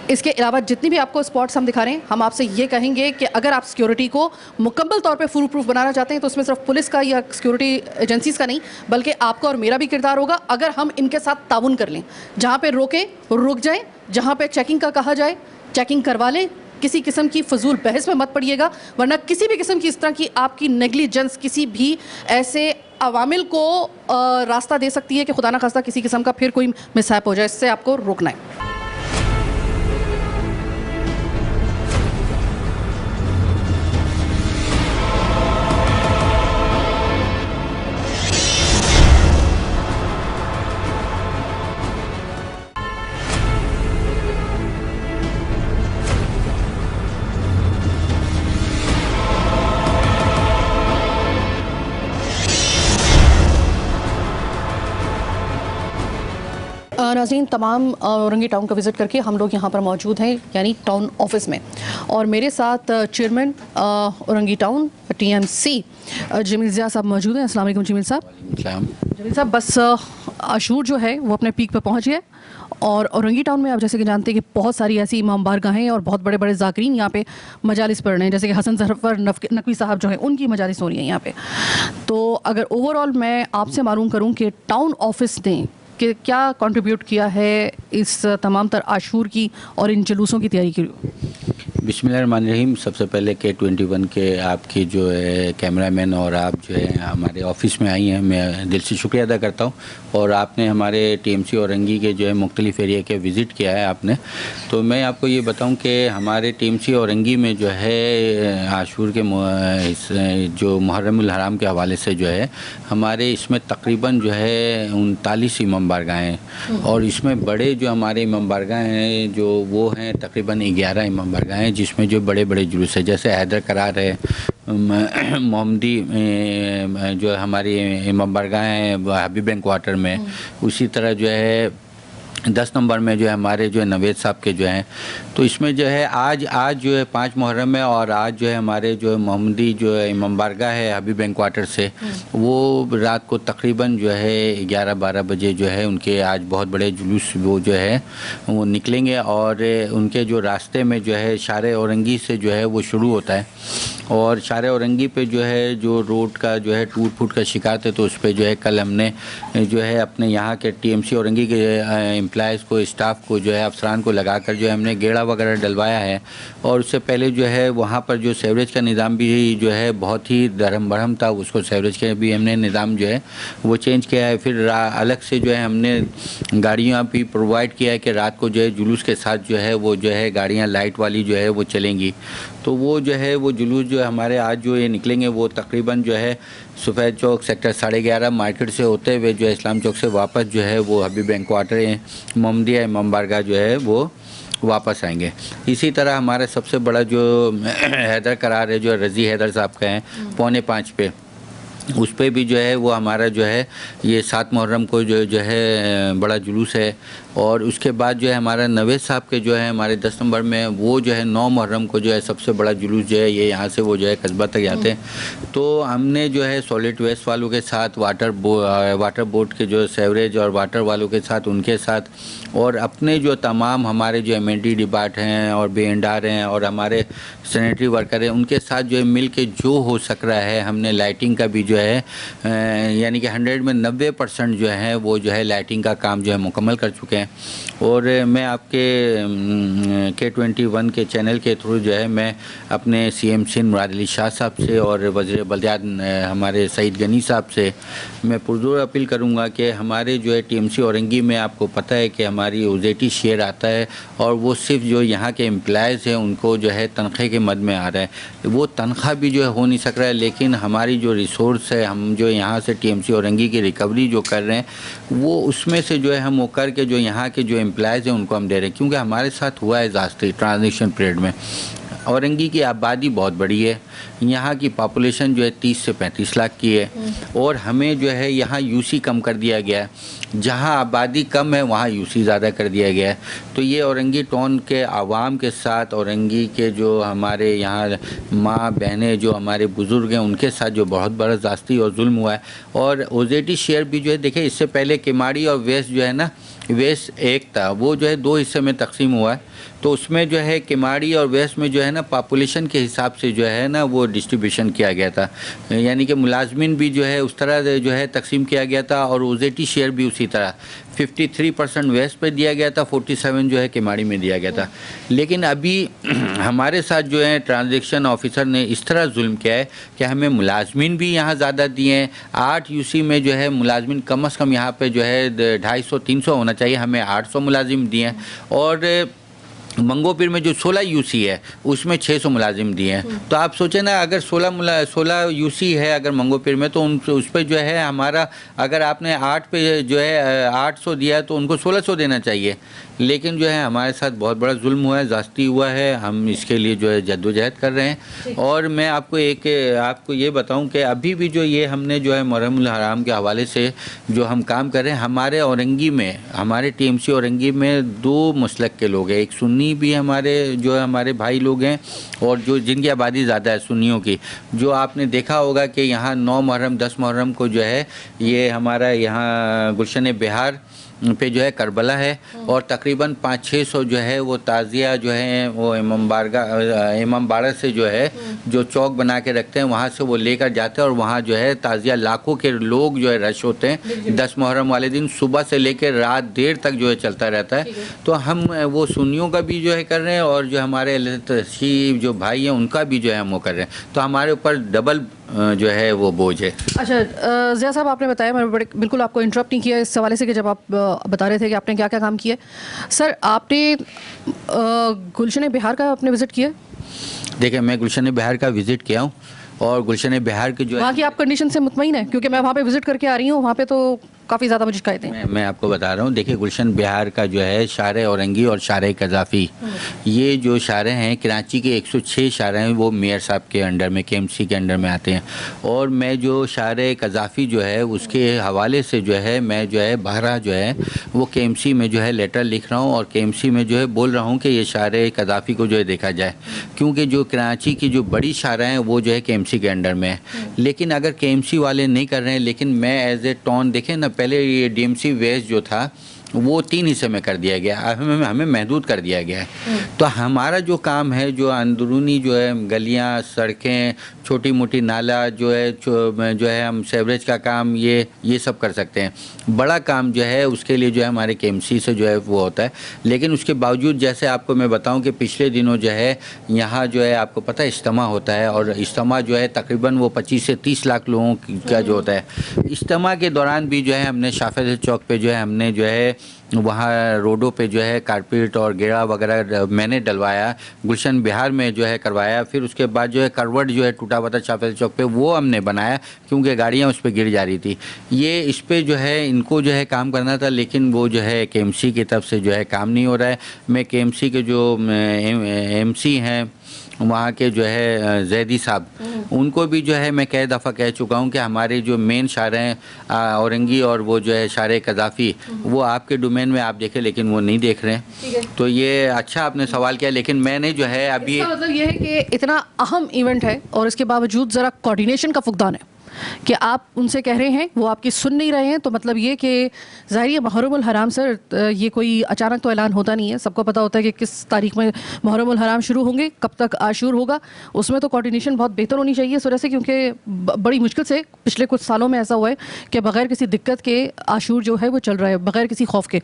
[SPEAKER 1] इसके अलावा जितनी भी आपको स्पॉट्स हम दिखा रहे हैं, हम आपसे ये कहेंगे कि अगर आप सिक्योरिटी को मुकम्मल तौर पे फुल प्रूफ बनाना चाहते हैं तो उसमें सिर्फ पुलिस का या सिक्योरिटी एजेंसीज़ का नहीं बल्कि आपका और मेरा भी किरदार होगा। अगर हम इनके साथ ताउन कर लें, जहाँ पे रोकें रुक जाएं, जहाँ पे चेकिंग का कहा जाए चेकिंग करवा लें, किसी किस्म की फजूल बहस में मत पड़िएगा, वरना किसी भी किस्म की इस तरह की आपकी नेग्लिजेंस किसी भी ऐसे अवामिल को रास्ता दे सकती है कि खुदा न खास्ता किसी किस्म का फिर कोई मिसहैप हो जाए। इससे आपको रोकना है। नाज़रीन, तमाम औरंगी टाउन का विज़िट करके हम लोग यहाँ पर मौजूद हैं, यानी टाउन ऑफिस में, और मेरे साथ chairman Orangi town TMC Jamil Zia sahab मौजूद हैं। अस्सलाम वालेकुम जमील साहब। जमील साहब, बस आशूर जो है वो अपने पीक पर पहुँच गया, और औरंगी टाउन में आप जैसे कि जानते हैं कि बहुत सारी ऐसी इमाम बारगाहें और बहुत बड़े बड़े ज़ाकिरीन यहाँ पे मजालिस पढ़ रहे हैं, जैसे कि हसन ज़फ़र नकवी साहब जो हैं उनकी मजालिस हो रही हैं यहाँ पे। तो अगर ओवरऑल मैं आपसे मालूम करूँ कि टाउन ऑफिस ने कि क्या कंट्रीब्यूट किया है इस तमाम तर आशूर की और इन जुलूसों की तैयारी के लिए?
[SPEAKER 12] बिस्मिल्लाहिर्रहमानिर्रहीम। सबसे पहले K21 के आपकी जो है कैमरामैन और आप जो है हमारे ऑफिस में आई हैं, मैं दिल से शुक्रिया अदा करता हूं। और आपने हमारे TMC औरंगी के जो है मुख्तलिफ एरिया के विज़िट किया है आपने, तो मैं आपको ये बताऊं कि हमारे TMC औरंगी में जो है आशूर के जो मुहर्रमुल हराम के हवाले से जो है हमारे इसमें तकरीबन जो है 39 इमाम बारगाह हैं। और इसमें बड़े जो हमारे इमाम बारगाह हैं जो वो हैं तकरीबन 11 इमाम बारगाह हैं, जिसमें जो बड़े बड़े जुलूस है, जैसे हैदर करार है, मोहम्मदी जो हमारी इमाम बारगाह हैं हबीब बैंक क्वार्टर में, उसी तरह जो है 10 नंबर में जो है हमारे जो है नवेद साहब के जो हैं। तो इसमें जो है आज जो है 5 मुहर्रम है और आज जो है हमारे जो है मोहम्मदी जो है इमाम बारगाह है हबीब बैंक क्वार्टर से, वो रात को तकरीबन जो है 11-12 बजे जो है उनके आज बहुत बड़े जुलूस वो जो है वो निकलेंगे। और उनके जो रास्ते में जो है शारे औरंगी से जो है वो शुरू होता है। और शारे औरंगी पे जो है जो रोड का जो है टूट फूट का शिकार थे, तो उस पर जो है कल हमने जो है अपने यहाँ के TMC औरंगी के एम्प्लॉयज़ को, स्टाफ को जो है अफसरान को लगाकर जो है हमने गेड़ा वगैरह डलवाया है। और उससे पहले जो है वहाँ पर जो सीवरेज का निज़ाम भी जो है बहुत ही धर्म भरम था, उसको सीवरेज का भी हमने निज़ाम जो है वो चेंज किया है। फिर अलग से जो है हमने गाड़ियाँ भी प्रोवाइड किया है कि रात को जो है जुलूस के साथ जो है वो जो है गाड़ियाँ लाइट वाली जो है वो चलेंगी। तो वो जो है वो जुलूस जो है हमारे आज जो ये निकलेंगे वो तकरीबन जो है सफ़ेद चौक सेक्टर 11:30 मार्केट से होते हुए जो है इस्लाम चौक से वापस जो है वो हबीब बैंक क्वार्टर मोहम्मदिया इमाम बारगाह जो है वो वापस आएंगे। इसी तरह हमारा सबसे बड़ा जो हैदर करार है जो रज़ी हैदर साहब का है 4:45 पे, उस पर भी जो है वो हमारा जो है ये 7 मुहर्रम को जो है बड़ा जुलूस है। और उसके बाद जो है हमारा नवेद साहब के जो है हमारे 10 नंबर में वो जो है 9 मुहर्रम को जो है सबसे बड़ा जुलूस जो है ये यहाँ से वो जो है कस्बा तक जाते हैं। तो हमने जो है सॉलिड वेस्ट वालों के साथ वाटर बोर्ड के जो सेवरेज और वाटर वालों के साथ उनके साथ और अपने जो तमाम हमारे जो MND डिपार्ट हैं और BNR हैं और हमारे सैनिटरी वर्कर हैं उनके साथ जो है मिल के जो हो सक रहा है हमने लाइटिंग का भी जो है यानी कि 100 में 90% जो है वो जो है लाइटिंग का काम जो है मुकम्मल कर चुके हैं। और मैं आपके K21 के चैनल के थ्रू जो है मैं अपने CM सिंध मुराद अली शाह साहब से और वज़ीर बल्दियात हमारे सईद गनी साहब से मैं पुरज़ोर अपील करूँगा कि हमारे जो है TMC औरंगी में आपको पता है कि हमारी OZT शेयर आता है और वो सिर्फ जो यहाँ के एम्प्लॉयज़ हैं उनको जो है तनख्वाह के मद में आ रहा है, वो तनख्वाह भी जो है हो नहीं सक रहा है। लेकिन हमारी जो रिसोर्स है हम जो यहाँ से TMC औरंगी की रिकवरी जो कर रहे हैं वो उसमें से जो है हम वो करके जो यहाँ के जो एम्प्लॉयज़ हैं उनको हम दे रहे हैं। क्योंकि हमारे साथ हुआ है ज़ास्ती ट्रांजिशन पीरियड में औरंगी की आबादी बहुत बड़ी है, यहाँ की पॉपुलेशन जो है 30 से 35 लाख की है और हमें जो है यहाँ UC कम कर दिया गया है, जहाँ आबादी कम है वहाँ UC ज़्यादा कर दिया गया है। तो ये औरंगी टाउन के आवाम के साथ औरंगी के जो हमारे यहाँ माँ बहनें जो हमारे बुज़ुर्ग हैं उनके साथ जो बहुत बड़ा ज़्यादती और जुल्म हुआ है। और OZT शेयर भी जो है देखिए इससे पहले किमाड़ी और वेस्ट जो है ना, वेस्ट एक था वो जो है 2 हिस्से में तकसीम हुआ है। तो उसमें जो है किमाड़ी और वेस्ट में जो है ना पॉपुलेशन के हिसाब से जो है ना वो डिस्ट्रीब्यूशन किया गया था, यानी कि मुलाजमिन भी जो है उस तरह जो है तकसीम किया गया था और OZT शेयर भी उसी तरह 53% वेस्ट पे दिया गया था, 47 जो है किमाड़ी में दिया गया था। लेकिन अभी हमारे साथ जो है ट्रांजैक्शन ऑफिसर ने इस तरह जुल्म किया है कि हमें मुलाजमिन भी यहाँ ज़्यादा दिए हैं। 8 UC में जो है मुलाजमिन कम से कम यहाँ पे जो है 250-300 होना चाहिए, हमें 800 मुलाजिम दिए हैं। और मंगोपीर में जो 16 UC है उसमें 600 मुलाजिम दिए हैं। तो आप सोचें ना अगर 16 UC है अगर मंगोपीर में तो उस पर जो है हमारा अगर आपने 8 पे जो है 800 दिया तो उनको 1600 देना चाहिए। लेकिन जो है हमारे साथ बहुत बड़ा जुल्म हुआ है, ज़्यादती हुआ है, हम इसके लिए जो है जद्दोजहद कर रहे हैं। और मैं आपको ये बताऊं कि अभी भी जो ये हमने जो है मुहर्रमुल हराम के हवाले से जो हम काम कर रहे हैं हमारे औरंगी में, हमारे TMC औरंगी में 2 मसलक के लोग हैं, एक सुन्नी भी हमारे जो है हमारे भाई लोग हैं और जो जिनकी आबादी ज़्यादा है सुन्नियों की। जो आपने देखा होगा कि यहाँ 9 मुहर्रम 10 मुहर्रम को जो है ये हमारा यहाँ गुलशन बिहार पे जो है करबला है, और तकरीबन 500-600 जो है वो ताज़िया जो है वो इमामबाड़ा से जो है जो चौक बना के रखते हैं वहाँ से वो लेकर जाते हैं, और वहाँ जो है ताज़िया लाखों के लोग जो है रश होते हैं 10 मुहर्रम वाले दिन सुबह से लेकर रात देर तक जो है चलता रहता है। तो हम वो सुन्नियों का भी जो है कर रहे हैं, और जो हमारे तशीफ जो भाई हैं उनका भी जो है हम वो कर रहे हैं, तो हमारे ऊपर डबल जो है वो बोझ है।
[SPEAKER 1] अच्छा ज़िया साहब, आपने बताया, मैं बिल्कुल आपको इंटरप्ट नहीं किया इस हवाले से कि जब आप बता रहे थे कि आपने क्या क्या काम किया। सर, आपने गुलशन बिहार का आपने विज़िट किया?
[SPEAKER 12] देखिए, मैं गुलशन बिहार का विज़िट किया हूँ, और गुलशन बिहार के जो
[SPEAKER 1] वहाँ की आप कंडीशन से मुतमईन है? क्योंकि मैं वहाँ पे विज़िट करके आ रही हूँ, वहाँ पे तो काफ़ी ज़्यादा मुझे शिकायतें हैं।
[SPEAKER 12] मैं आपको बता रहा हूँ, देखिए गुलशन बिहार का जो है शारे औरंगी और शारे कज़ाफ़ी, ये जो शारे हैं कराची के 106 शारे हैं वो मेयर साहब के अंडर में KMC के अंडर में आते हैं, और मैं जो शारे कज़ाफ़ी जो है उसके हवाले से जो है मैं जो है बहरा जो है वो KMC में जो है लेटर लिख रहा हूँ, और KMC में जो है बोल रहा हूँ कि ये शारे कज़ाफ़ी को जो है देखा जाए, क्योंकि जो कराची की जो बड़ी शारा हैं वो जो है KMC के अंडर में है। लेकिन अगर KMC वाले नहीं कर रहे हैं, लेकिन मैं एज ए टॉन, देखें ना, पहले ये DMC वेस्ट जो था वो 3 हिस्से में कर दिया गया, हमें महदूद कर दिया गया है। तो हमारा जो काम है, जो अंदरूनी जो है गलियां, सड़कें, छोटी मोटी नाला जो है हम सेवरेज का काम ये सब कर सकते हैं। बड़ा काम जो है उसके लिए जो है हमारे KMC से जो है वो होता है। लेकिन उसके बावजूद जैसे आपको मैं बताऊं कि पिछले दिनों जो है यहाँ जो है आपको पता है इज्तिमा होता है, और इज्तिमा जो है तकरीबन वो 25 से 30 लाख लोगों का जो होता है। इज्तिमा के दौरान भी जो है हमने शाफिर चौक पे जो है हमने जो है वहाँ रोडों पे जो है कारपेट और गेड़ा वगैरह मैंने डलवाया, गुलशन बिहार में जो है करवाया। फिर उसके बाद जो है करवट जो है टूटा हुआ था शाफिर चौक पे वो हमने बनाया, क्योंकि गाड़ियाँ उस पर गिर जा रही थी। ये इस पर जो है इनको जो है काम करना था, लेकिन वो जो है KMC की तरफ से जो है काम नहीं हो रहा है। मैं KMC के जो MC हैं वहाँ के जो है जैदी साहब, उनको भी जो है मैं कई दफ़ा कह चुका हूँ कि हमारे जो मेन शारे हैं औरंगी और वो जो है शारे कज़ाफ़ी वो आपके डोमेन में आप देखें, लेकिन वो नहीं देख रहे हैं। तो ये अच्छा आपने सवाल किया, लेकिन मैंने जो है अभी
[SPEAKER 1] मतलब ये है कि इतना अहम इवेंट है और इसके बावजूद ज़रा कोऑर्डिनेशन का फुकदान है कि आप उनसे कह रहे हैं, वो आपकी सुन नहीं रहे हैं। तो मतलब ये कि ज़ाहिर है मुहर्रमुल हराम सर, ये कोई अचानक तो ऐलान होता नहीं है। सबको पता होता है कि किस तारीख में मुहर्रमुल हराम शुरू होंगे, कब तक आशूर होगा। उसमें तो कोऑर्डिनेशन बहुत बेहतर होनी चाहिए इस वजह से, क्योंकि बड़ी मुश्किल से पिछले कुछ सालों में ऐसा हुआ है कि बग़ैर किसी दिक्कत के आशूर जो है वो चल रहा है, बग़ैर किसी खौफ के।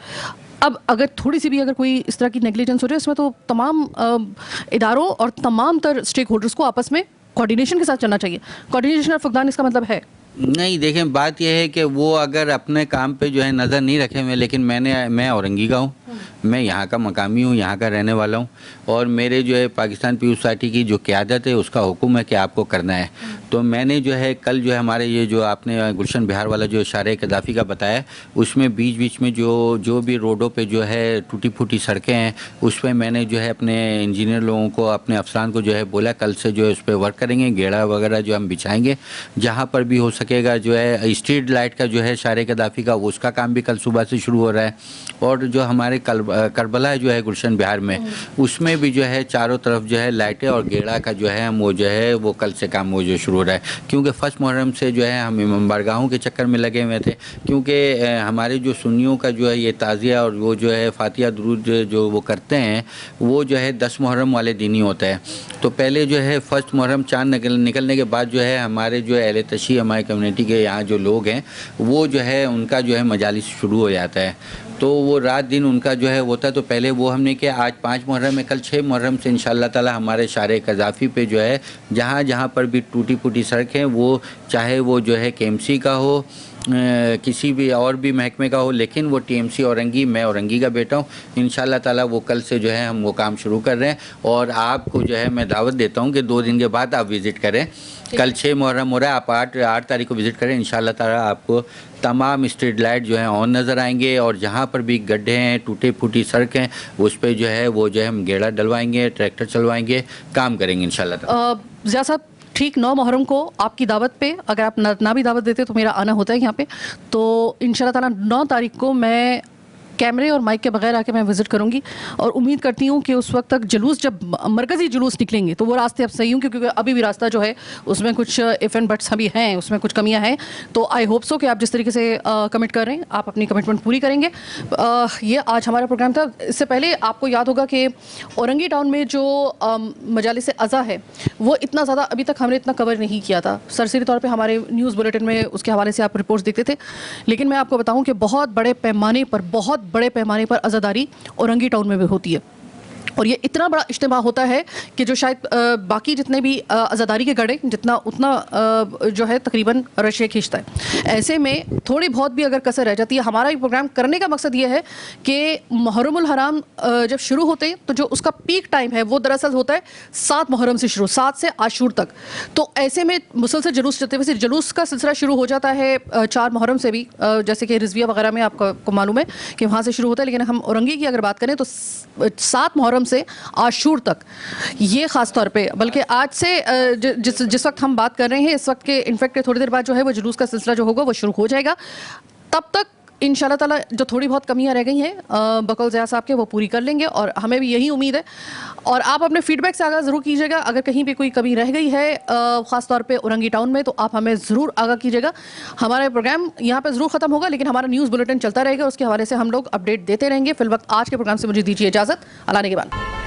[SPEAKER 1] अब अगर थोड़ी सी भी अगर कोई इस तरह की नेग्लिजेंस हो रही है, इसमें तो तमाम इदारों और तमाम तर स्टेक होल्डर्स को आपस में कोऑर्डिनेशन के साथ चलना चाहिए। कोऑर्डिनेशन और फुकदान इसका मतलब है
[SPEAKER 12] नहीं। देखें, बात यह है कि वो अगर अपने काम पे जो है नज़र नहीं रखे हुए, लेकिन मैं औरंगी का हूँ, मैं यहाँ का मकामी हूँ, यहाँ का रहने वाला हूँ, और मेरे जो है पाकिस्तान पीपुल्स सोसाइटी की जो क़यादत है उसका हुक्म है कि आपको करना है। तो मैंने जो है कल जो है हमारे ये जो आपने गुलशन बिहार वाला जो शारे कज़ाफ़ी का बताया, उसमें बीच बीच में जो भी रोडों पे जो है टूटी फूटी सड़कें हैं उस पर मैंने जो है अपने इंजीनियर लोगों को, अपने अफसरान को जो है बोला कल से जो है उस पर वर्क करेंगे, गेड़ा वगैरह जो हम बिछाएँगे। जहाँ पर भी हो सकेगा जो है स्ट्रीट लाइट का जो है शारे कज़ाफ़ी का उसका काम भी कल सुबह से शुरू हो रहा है। और जो हमारे करबला जो है गुलशन बिहार में, उसमें भी जो है चारों तरफ जो है लाइटें और गेड़ा का जो है वो जो है वो कल से काम वो जो शुरू हो रहा है। क्योंकि फर्स्ट मुहर्रम से जो है हम इमाम बारगाहों के चक्कर में लगे हुए थे, क्योंकि हमारे जो सुन्नियों का जो है ये ताज़िया और वो जो है फातिहा दुरूद जो वो करते हैं वो जो है 10 मुहर्रम वाले दिन ही होता है। तो पहले जो है फर्स्ट मुहर्रम चाँद निकलने के बाद जो है हमारे जो अहले तशी हमारी कम्युनिटी के यहाँ जो लोग हैं वो जो है उनका जो है मजालिस शुरू हो जाता है। तो वो रात दिन उनका जो है होता है। तो पहले वो हमने किया, आज 5 मुहर्रम है, कल 6 मुहर्रम से इंशाअल्लाह ताला हमारे शारे कज़ाफ़ी पे जो है जहाँ जहाँ पर भी टूटी फूटी सड़क है, वो चाहे वो जो है KMC का हो, किसी भी और भी महकमे का हो, लेकिन वो TMC औरंगी, मैं औरंगी का बेटा हूँ, इंशाअल्लाह ताला वो कल से जो है हम वो काम शुरू कर रहे हैं। और आपको जो है मैं दावत देता हूँ कि 2 दिन के बाद आप विज़िट करें। कल 6 मुहर्रम हो रहा है, आप 8 तारीख को विज़िट करें, इंशाअल्लाह ताला आपको तमाम स्ट्रीट लाइट जो है ऑन नज़र आएंगे। और जहाँ पर भी गड्ढे हैं, टूटे फूटी सड़क हैं, उस पर जो है वो जो है हम गेड़ा डलवाएंगे, ट्रैक्टर चलवाएंगे, काम करेंगे इंशाअल्लाह ताला।
[SPEAKER 1] ज़िया साहब, ठीक 9 मुहर्रम को आपकी दावत पे, अगर आप ना भी दावत देते तो मेरा आना होता है यहाँ पे। तो इंशाल्लाह ताला 9 तारीख को मैं कैमरे और माइक के बगैर आके मैं विज़िट करूँगी और उम्मीद करती हूँ कि उस वक्त तक जुलूस, जब मरकज़ी जुलूस निकलेंगे तो वो रास्ते अब सही हों, क्योंकि अभी भी रास्ता जो है उसमें कुछ इफ़ एंड बट्स अभी हैं, उसमें कुछ कमियाँ हैं। तो आई होप सो कि आप जिस तरीके से कमिट कर रहे हैं आप अपनी कमिटमेंट पूरी करेंगे। ये आज हमारा प्रोग्राम था। इससे पहले आपको याद होगा कि औरंगी टाउन में जो मजालिस अज़ा है वो इतना ज़्यादा अभी तक हमने इतना कवर नहीं किया था। सरसरी तौर पे हमारे न्यूज़ बुलेटिन में उसके हवाले से आप रिपोर्ट्स देखते थे, लेकिन मैं आपको बताऊं कि बहुत बड़े पैमाने पर अज़ादारी औरंगी टाउन में भी होती है और ये इतना बड़ा इज्तिमा होता है कि जो शायद बाकी जितने भी अज़ादारी के गढ़े जितना उतना जो है तकरीबन रशिया खींचता है। ऐसे में थोड़ी बहुत भी अगर कसर रह जाती है, हमारा ये प्रोग्राम करने का मकसद ये है कि मुहर्रमुल हराम जब शुरू होते हैं तो जो उसका पीक टाइम है वो दरअसल होता है 7 मुहर्रम से शुरू, 7 से आशूर तक। तो ऐसे में मुसलसल जुलूस चलते हुए जुलूस का सिलसिला शुरू हो जाता है 4 मुहर्रम से भी, जैसे कि रिजविया वगैरह में आपको मालूम है कि वहाँ से शुरू होता है। लेकिन हम औरंगी की अगर बात करें तो 7 मुहर्रम से आशूर तक, ये ख़ास तौर पे, बल्कि आज से जिस वक्त हम बात कर रहे हैं इस वक्त के इनफैक्ट थोड़ी देर बाद जो है वो जुलूस का सिलसिला जो होगा वो शुरू हो जाएगा। तब तक इंशाल्लाह ताला जो थोड़ी बहुत कमियां रह गई हैं बकौल ज़िया साहब के वो पूरी कर लेंगे और हमें भी यही उम्मीद है। और आप अपने फीडबैक से आगाह ज़रूर कीजिएगा, अगर कहीं भी कोई कमी रह गई है ख़ास तौर पे औरंगी टाउन में तो आप हमें ज़रूर आगाह कीजिएगा। हमारा प्रोग्राम यहाँ पे ज़रूर ख़त्म होगा, लेकिन हमारा न्यूज़ बुलेटिन चलता रहेगा, उसके हवाले से हम लोग अपडेट देते रहेंगे। फिलवक्त आज के प्रोग्राम से मुझे दीजिए इजाज़त। अल्लाह ने के बाद।